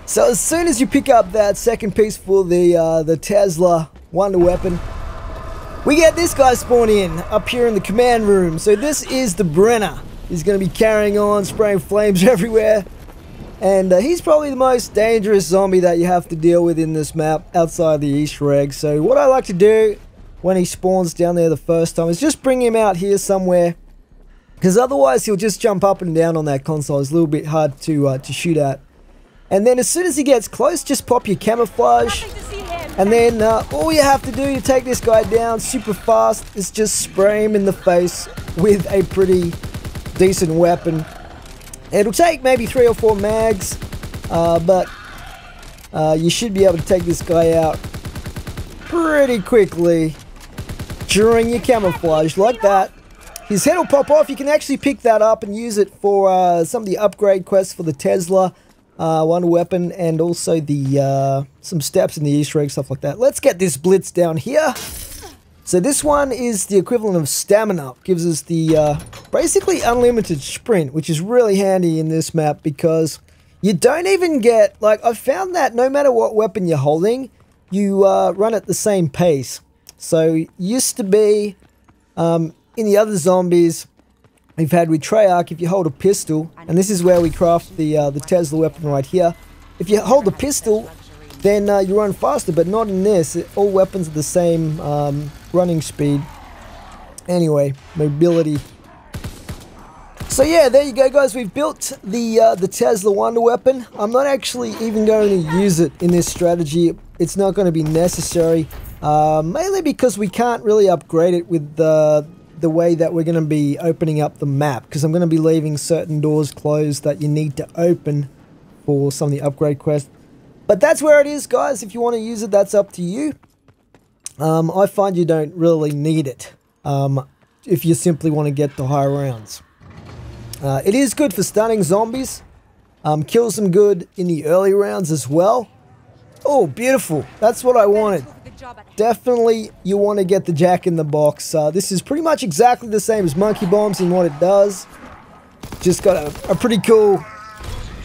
So as soon as you pick up that second piece for the Tesla wonder weapon, we get this guy spawn in up here in the command room. So this is the Brenner. He's going to be carrying on, spraying flames everywhere. And he's probably the most dangerous zombie that you have to deal with in this map outside the Easter egg. So what I like to do when he spawns down there the first time is just bring him out here somewhere. Because otherwise he'll just jump up and down on that console. It's a little bit hard to shoot at. And then as soon as he gets close, just pop your camouflage. And then all you have to do to take this guy down super fast is just spray him in the face with a pretty decent weapon. It'll take maybe 3 or 4 mags, but you should be able to take this guy out pretty quickly during your camouflage like that. His head will pop off. You can actually pick that up and use it for some of the upgrade quests for the Tesla wonder weapon, and also the some steps in the Easter egg, stuff like that. Let's get this blitz down here. So this one is the equivalent of stamina. Gives us the basically unlimited sprint, which is really handy in this map because you don't even get, like, I've found that no matter what weapon you're holding, you run at the same pace. So used to be in the other zombies we've had with Treyarch, if you hold a pistol, and this is where we craft the Tesla weapon right here. If you hold a pistol, then you run faster, but not in this. All weapons are the same running speed. Anyway, mobility. So yeah, there you go, guys. We've built the Tesla wonder weapon. I'm not actually even going to use it in this strategy. It's not going to be necessary, mainly because we can't really upgrade it with the way that we're going to be opening up the map, because I'm going to be leaving certain doors closed that you need to open for some of the upgrade quests. But that's where it is, guys. If you want to use it, that's up to you. I find you don't really need it if you simply want to get the high rounds. It is good for stunning zombies. Kills them good in the early rounds as well. Oh, beautiful. That's what I wanted. Definitely you want to get the Jack in the Box. This is pretty much exactly the same as Monkey Bombs in what it does. Just got a pretty cool,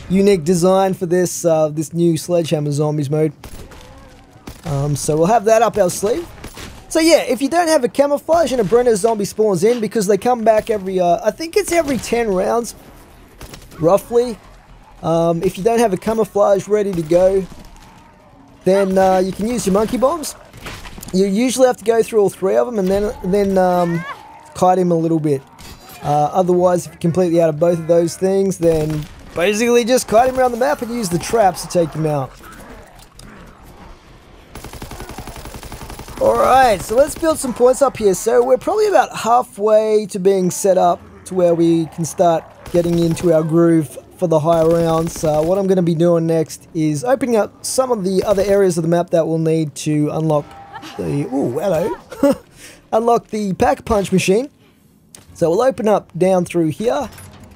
unique design for this this new Sledgehammer Zombies mode. So we'll have that up our sleeve. So yeah, if you don't have a camouflage and a Brenner zombie spawns in, because they come back every, I think it's every 10 rounds, roughly. If you don't have a camouflage ready to go, then you can use your Monkey Bombs. You usually have to go through all 3 of them and then kite him a little bit. Otherwise, if you're completely out of both of those things, then basically just kite him around the map and use the traps to take him out. Alright, so let's build some points up here. So we're probably about halfway to being set up to where we can start getting into our groove for the higher rounds. What I'm going to be doing next is opening up some of the other areas of the map that we'll need to unlock the... Ooh, hello. Unlock the Pack-a-Punch machine. So we'll open up down through here.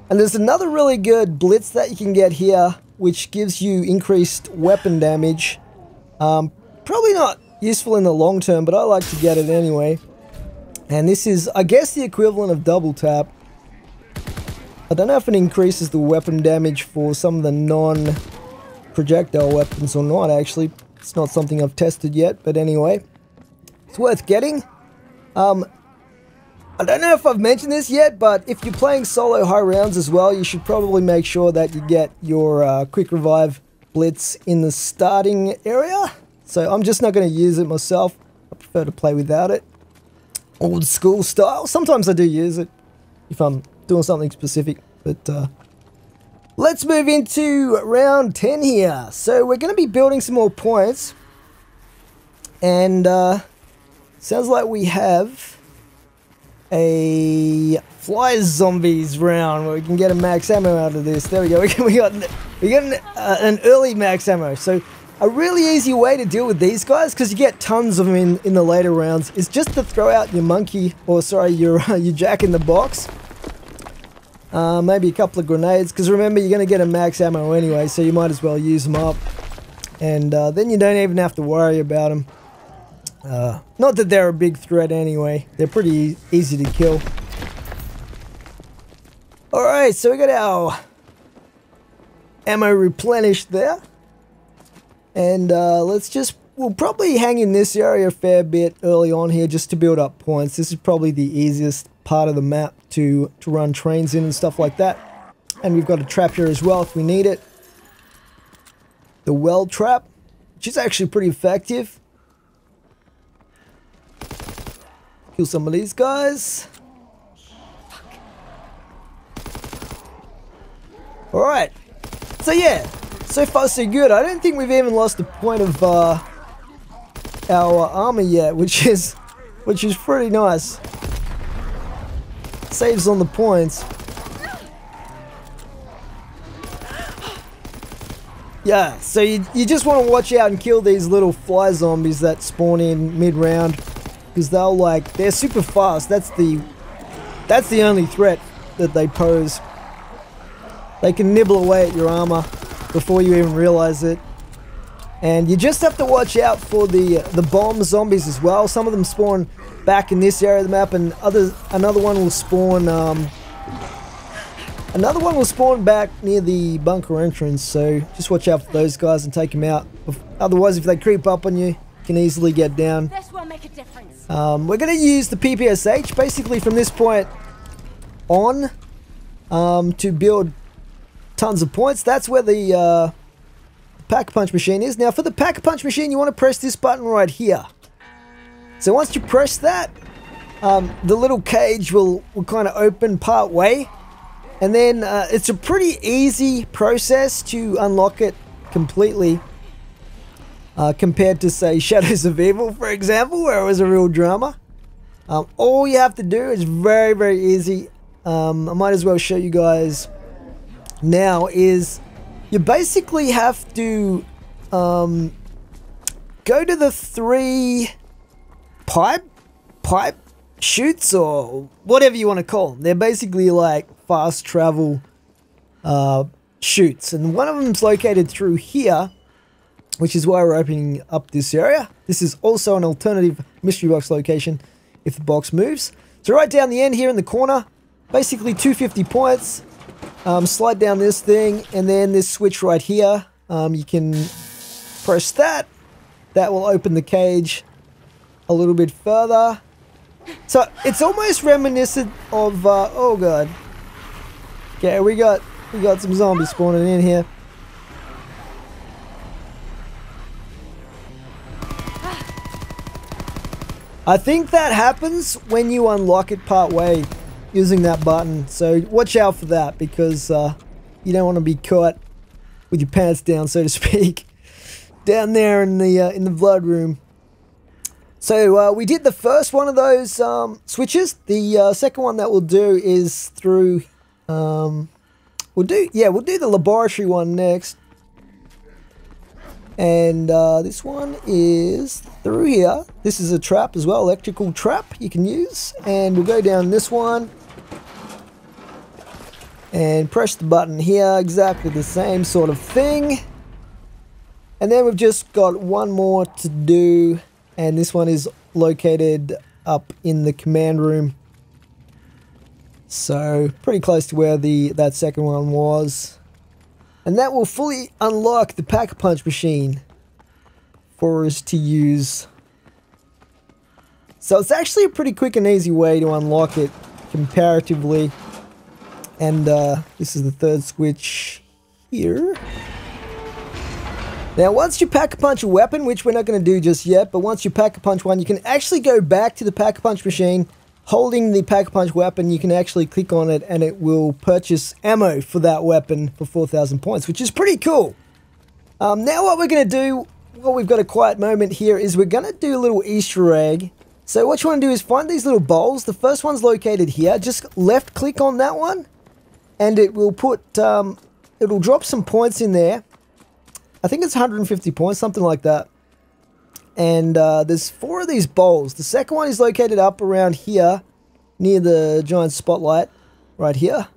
And there's another really good blitz that you can get here, which gives you increased weapon damage. Probably not useful in the long term, but I like to get it anyway. And this is, I guess, the equivalent of double tap. I don't know if it increases the weapon damage for some of the non-projectile weapons or not, actually. It's not something I've tested yet, but anyway. It's worth getting. I don't know if I've mentioned this yet, but if you're playing solo high rounds as well, you should probably make sure that you get your quick revive blitz in the starting area. So I'm just not going to use it myself. I prefer to play without it. Old school style. Sometimes I do use it if I'm doing something specific. But let's move into round 10 here. So we're going to be building some more points. And sounds like we have a fly zombies round where we can get a max ammo out of this. There we go. We got an early max ammo. So a really easy way to deal with these guys, because you get tons of them in the later rounds, is just to throw out your monkey, or sorry, your Jack in the Box. Maybe a couple of grenades, because remember, you're going to get a max ammo anyway, so you might as well use them up. And then you don't even have to worry about them. Not that they're a big threat anyway. They're pretty easy to kill. Alright, so we got our ammo replenished there. And we'll probably hang in this area a fair bit early on here just to build up points. This is probably the easiest part of the map to run trains in and stuff like that. And we've got a trap here as well if we need it. The well trap, which is actually pretty effective. Kill some of these guys. Alright. So yeah, so far so good. I don't think we've even lost a point of our armor yet, which is pretty nice. Saves on the points. Yeah, so you just want to watch out and kill these little fly zombies that spawn in mid-round, because they're super fast. That's the only threat that they pose. They can nibble away at your armor before you even realize it. And you just have to watch out for the bomb zombies as well. Some of them spawn back in this area of the map, and another one will spawn back near the bunker entrance. So just watch out for those guys and take them out. Otherwise, if they creep up on you, you can easily get down. This will make a difference. We're going to use the PPSH basically from this point on to build tons of points. That's where the Pack-a-Punch machine is. Now for the Pack-a-Punch machine, you want to press this button right here. So once you press that, the little cage will kind of open part way. And then it's a pretty easy process to unlock it completely. Compared to, say, Shadows of Evil, for example, where it was a real drama. All you have to do is very, very easy. I might as well show you guys now. Is you basically have to go to the 3 pipe chutes, or whatever you want to call them. They're basically like fast travel chutes, and one of them's located through here, which is why we're opening up this area. This is also an alternative mystery box location if the box moves. So right down the end here in the corner, basically 250 points. Slide down this thing, and then this switch right here, you can press that. That will open the cage a little bit further. So it's almost reminiscent of oh god. Okay, we got some zombies spawning in here. I think that happens when you unlock it part way using that button. So watch out for that, because you don't want to be caught with your pants down, so to speak, down there in the blood room. So we did the first one of those switches. The second one that we'll do is through. We'll do the laboratory one next. And this one is through here. This is a trap as well, electrical trap you can use. And we'll go down this one and press the button here, exactly the same sort of thing. And then we've just got one more to do, and this one is located up in the command room. So pretty close to where that second one was. And that will fully unlock the Pack-a-Punch machine for us to use. So it's actually a pretty quick and easy way to unlock it comparatively. And this is the third switch here. Now once you Pack-a-Punch a weapon, which we're not going to do just yet, but once you Pack-a-Punch one, you can actually go back to the Pack-a-Punch machine. Holding the Pack-a-Punch weapon, you can actually click on it and it will purchase ammo for that weapon for 4,000 points, which is pretty cool. Now what we're going to do, while we've got a quiet moment here, is we're going to do a little Easter egg. So what you want to do is find these little bowls. The first one's located here. Just left click on that one and it will put, it'll drop some points in there. I think it's 150 points, something like that. And there's 4 of these bowls. The second one is located up around here, near the giant spotlight, right here.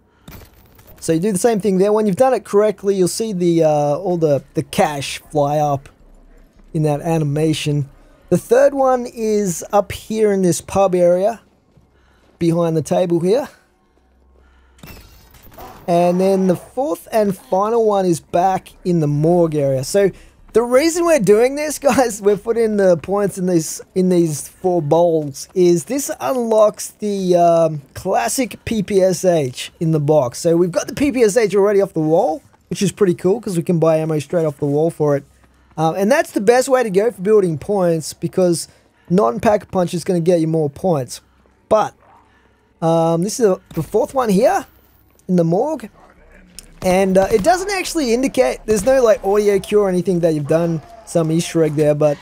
So you do the same thing there. When you've done it correctly, you'll see the all the cash fly up in that animation. The third one is up here in this pub area, behind the table here. And then the fourth and final one is back in the morgue area. So the reason we're doing this, guys, we're putting the points in these 4 bowls, is this unlocks the classic PPSH in the box. So we've got the PPSH already off the wall, which is pretty cool because we can buy ammo straight off the wall for it. And that's the best way to go for building points, because non-pack-a-punch is going to get you more points. But this is the 4th one here in the morgue, and it doesn't actually indicate, there's no like audio cue or anything that you've done some Easter egg there, but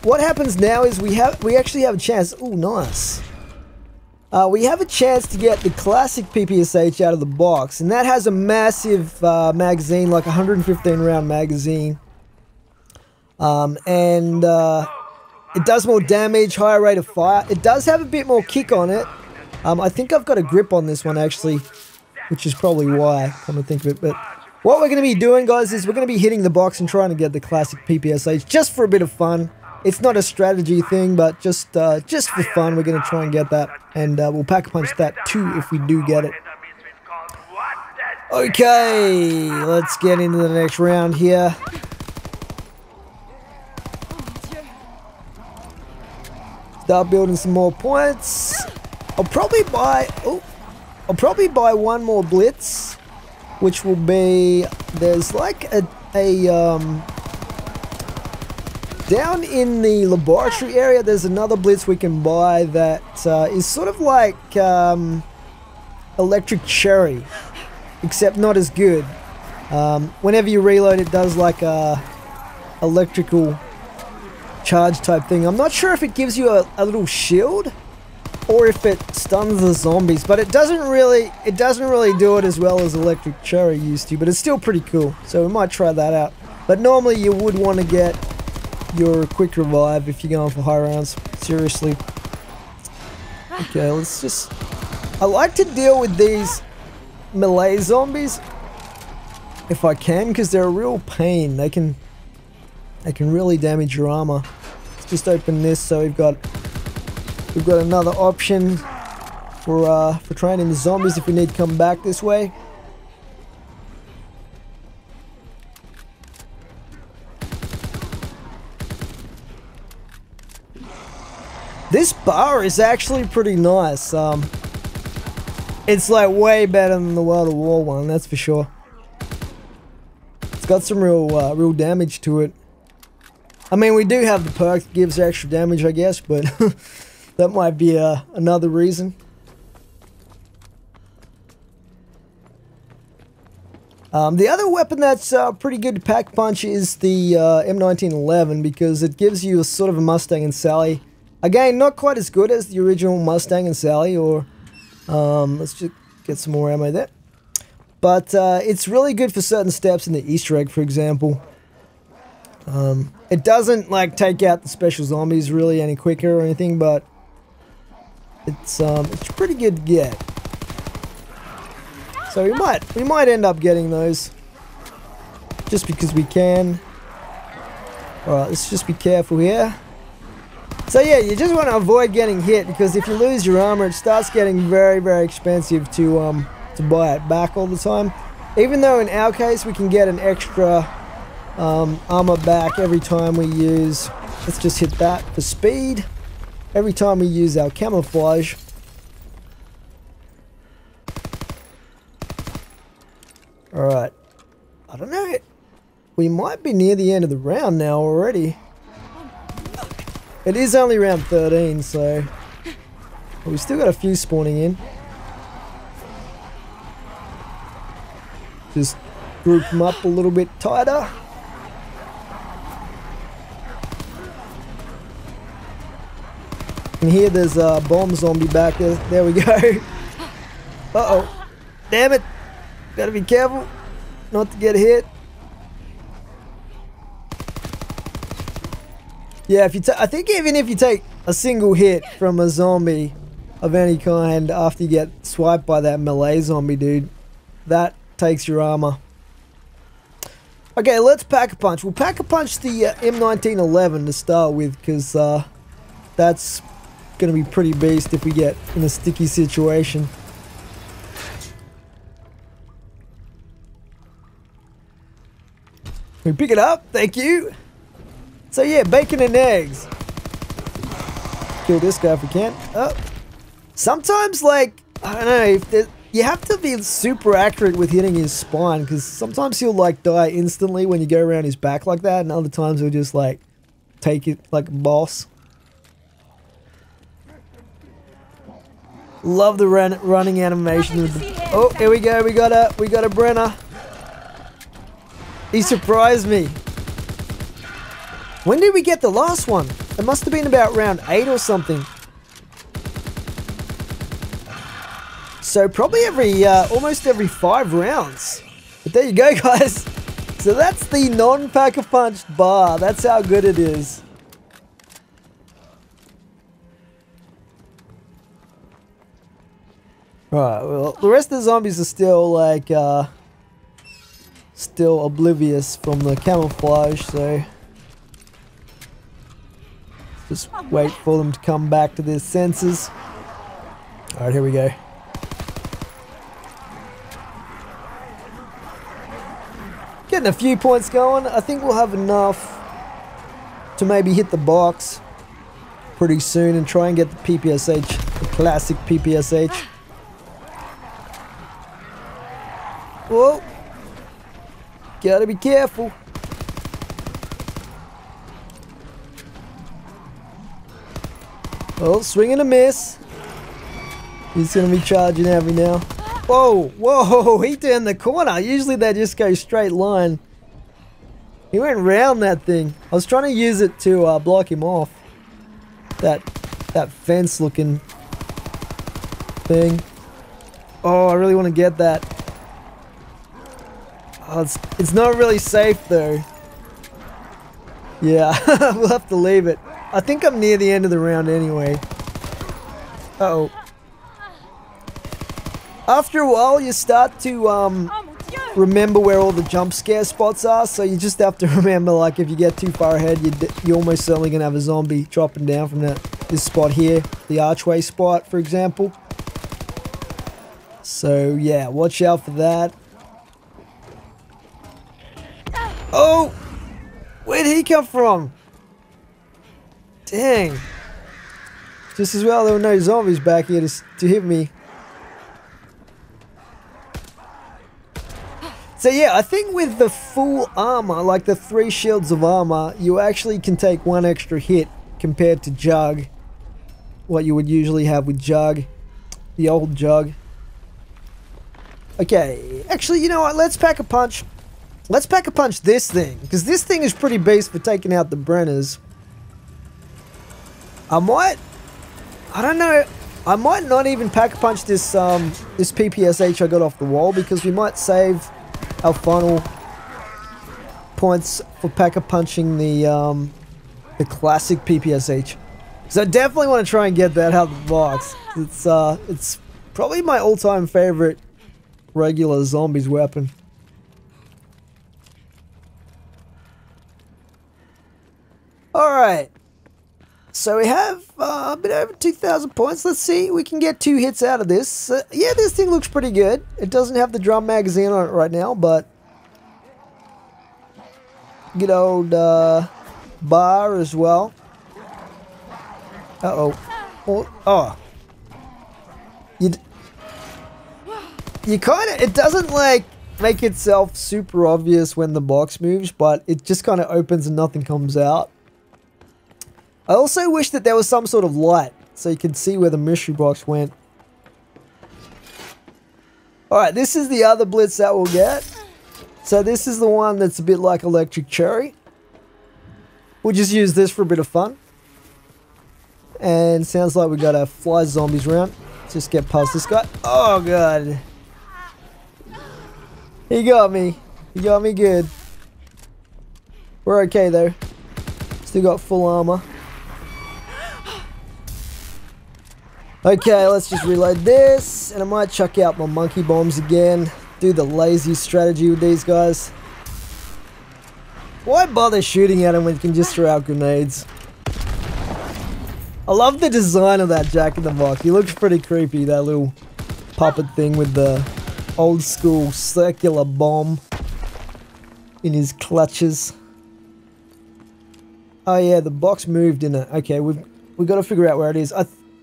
what happens now is we actually have a chance. Oh, nice. We have a chance to get the classic PPSH out of the box, and that has a massive magazine, like 115 round magazine, and it does more damage, higher rate of fire. It does have a bit more kick on it. I think I've got a grip on this one actually, which is probably why, come to think of it. But what we're going to be doing, guys, is we're going to be hitting the box and trying to get the classic PPSH just for a bit of fun. It's not a strategy thing, but just for fun, we're going to try and get that, and we'll pack-a-punch that too if we do get it. Okay, let's get into the next round here. Start building some more points. I'll probably buy one more blitz, which will be, there's like a down in the laboratory area, there's another blitz we can buy that is sort of like electric cherry, except not as good. Whenever you reload, it does like a electrical charge type thing. I'm not sure if it gives you a little shield or if it stuns the zombies, but it doesn't really do it as well as electric cherry used to, but it's still pretty cool, so we might try that out. But normally you would want to get your quick revive if you're going for high rounds, seriously. Okay, let's just, I like to deal with these melee zombies if I can, because they're a real pain. They can really damage your armor. Let's just open this, so we've got another option for training the zombies if we need to come back this way. This bar is actually pretty nice. It's like way better than the World of War one, that's for sure. It's got some real damage to it. I mean, we do have the perk that gives extra damage, I guess, but that might be another reason. The other weapon that's pretty good to pack punch is the M1911, because it gives you a sort of a Mustang and Sally. Again, not quite as good as the original Mustang and Sally, or let's just get some more ammo there. But it's really good for certain steps in the Easter egg, for example. It doesn't like take out the special zombies really any quicker or anything, but it's pretty good to get. So we might end up getting those just because we can. Alright, let's just be careful here. So yeah, you just want to avoid getting hit, because if you lose your armor, it starts getting very, very expensive to buy it back all the time. Even though in our case we can get an extra armor back every time we use, let's just hit that for speed, every time we use our camouflage. Alright, I don't know, we might be near the end of the round now already. It is only round 13, so we've still got a few spawning in. Just group them up a little bit tighter. And here there's a bomb zombie back there. There we go. Uh-oh. Damn it. Gotta be careful not to get hit. Yeah, I think even if you take a single hit from a zombie of any kind after you get swiped by that melee zombie dude, that takes your armor. Okay, let's pack-a-punch. We'll pack-a-punch the M1911 to start with, because that's going to be pretty beast if we get in a sticky situation. We pick it up. Thank you. So yeah, bacon and eggs. Kill this guy if we can. Oh. Sometimes, like, I don't know, if you have to be super accurate with hitting his spine, because sometimes he'll like die instantly when you go around his back like that, and other times he'll just like take it like a boss. Love the running animation. Oh, here we go. We got a Brenner. He surprised me. When did we get the last one? It must have been about round 8 or something. So probably almost every 5 rounds. But there you go, guys. So that's the non-pack-a-punched bar. That's how good it is. Right, well, the rest of the zombies are still like, still oblivious from the camouflage, so just wait for them to come back to their senses. Alright, here we go. Getting a few points going. I think we'll have enough to maybe hit the box pretty soon and try and get the PPSH, the classic PPSH. Whoa. Gotta be careful. Oh, swing and a miss. He's gonna be charging at me now. Whoa, whoa, he turned the corner. Usually they just go straight line. He went round that thing. I was trying to use it to block him off. That fence looking thing. Oh, I really want to get that. Oh, it's not really safe though. Yeah, we'll have to leave it. I think I'm near the end of the round anyway. Uh-oh. After a while, you start to remember where all the jump scare spots are, so you just have to remember, like, if you get too far ahead, you're almost certainly going to have a zombie dropping down from this spot here, the archway spot, for example. So, yeah, watch out for that. Oh! Where'd he come from? Dang. Just as well there were no zombies back here to hit me. So yeah, I think with the full armor, like the 3 shields of armor, you actually can take 1 extra hit compared to Jug. What you would usually have with Jug. The old Jug. Okay, actually, you know what? Let's pack a punch. Let's pack a punch this thing, because this thing is pretty beast for taking out the Brenners. I don't know, I might not even pack a punch this this PPSH I got off the wall, because we might save our final points for pack-a-punching the classic PPSH. So I definitely want to try and get that out of the box. It's probably my all-time favorite regular zombies weapon. Alright. So we have a bit over 2,000 points. Let's see, we can get 2 hits out of this. Yeah, this thing looks pretty good. It doesn't have the drum magazine on it right now, but good old bar as well. Uh-oh. Oh. You kind of, it doesn't like make itself super obvious when the box moves, but it just kind of opens and nothing comes out. I also wish that there was some sort of light so you can see where the mystery box went. Alright, this is the other blitz that we'll get. So this is the one that's a bit like Electric Cherry. We'll just use this for a bit of fun. And sounds like we got a fly zombies round. Let's just get past this guy. Oh god. He got me. He got me good. We're okay though. Still got full armor. Okay, let's just reload this, and I might chuck out my monkey bombs again. Do the lazy strategy with these guys. Why bother shooting at them when you can just throw out grenades? I love the design of that Jack-in-the-Box. He looks pretty creepy, that little puppet thing with the old school circular bomb. in his clutches. Oh yeah, the box moved in it. Okay, we've got to figure out where it is.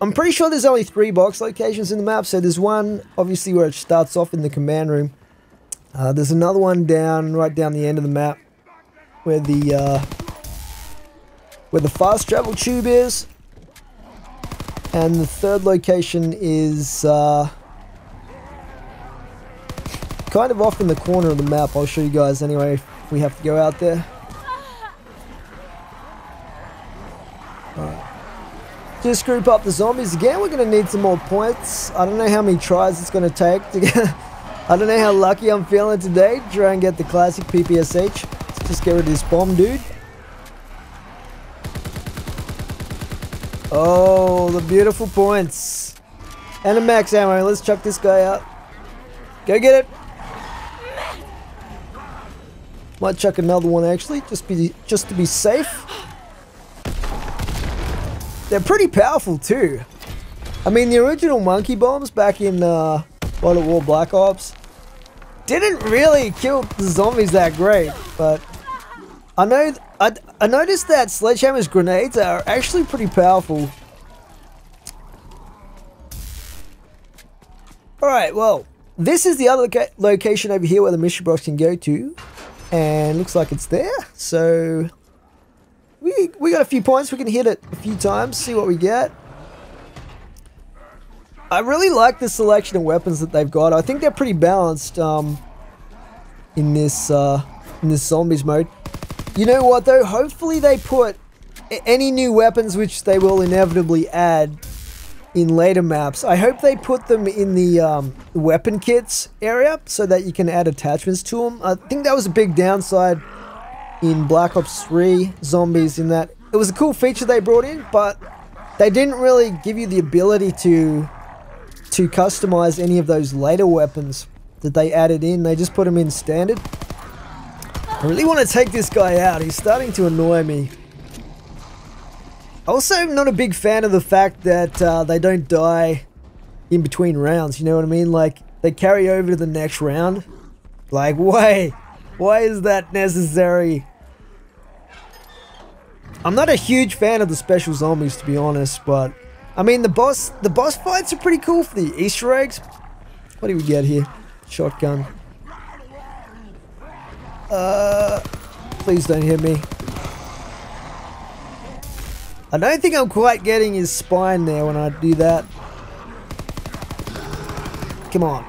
I'm pretty sure there's only 3 box locations in the map. So there's one, obviously, where it starts off in the command room. There's another one right down the end of the map, where the fast travel tube is. And the third location is kind of off in the corner of the map. I'll show you guys anyway if we have to go out there. Just group up the zombies again. We're going to need some more points. I don't know how many tries it's going to take to get... I don't know how lucky I'm feeling today to try and get the classic PPSH. Let's just get rid of this bomb dude. Oh, the beautiful points. And a max ammo. Let's chuck this guy out. Go get it. Might chuck another one actually, just to be safe. They're pretty powerful too. I mean, the original monkey bombs back in World at War Black Ops didn't really kill the zombies that great, but I noticed that Sledgehammer's grenades are actually pretty powerful. Alright, well, this is the other location over here where the mission box can go to, and looks like it's there, so we got a few points. We can hit it a few times, see what we get. I really like the selection of weapons that they've got. I think they're pretty balanced in this zombies mode. You know what though? Hopefully they put any new weapons, which they will inevitably add in later maps. I hope they put them in the weapon kits area so that you can add attachments to them. I think that was a big downside in Black Ops 3 zombies, in that it was a cool feature they brought in, but they didn't really give you the ability to customize any of those later weapons that they added in. They just put them in standard. I really want to take this guy out. He's starting to annoy me. Also, I'm not a big fan of the fact that they don't die in between rounds, you know what I mean? Like, they carry over to the next round. Like, why is that necessary? I'm not a huge fan of the special zombies, to be honest, but I mean, the boss fights are pretty cool for the Easter eggs. What do we get here? Shotgun. Please don't hit me. I don't think I'm quite getting his spine there when I do that. Come on.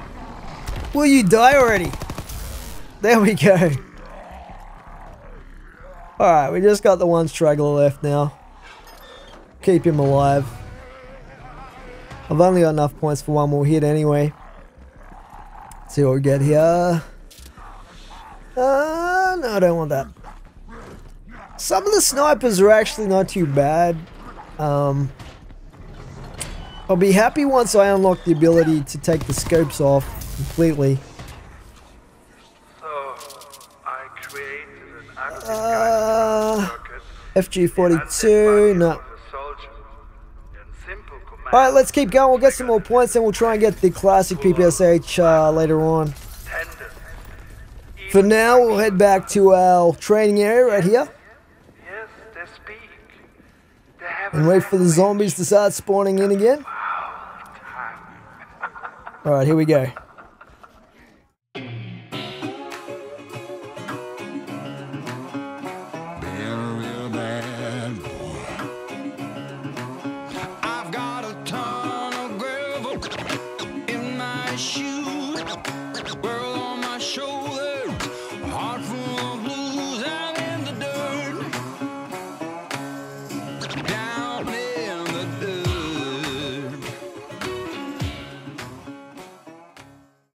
Will you die already? There we go. Alright, we just got the one straggler left now. Keep him alive. I've only got enough points for one more hit anyway. Let's see what we get here. No, I don't want that. Some of the snipers are actually not too bad. I'll be happy once I unlock the ability to take the scopes off completely. So, I created an FG42, no. Alright, let's keep going. We'll get some more points and we'll try and get the classic PPSH later on. For now, we'll head back to our training area right here. And wait for the zombies to start spawning in again. Alright, here we go. I've got a ton of gravel in my shoes.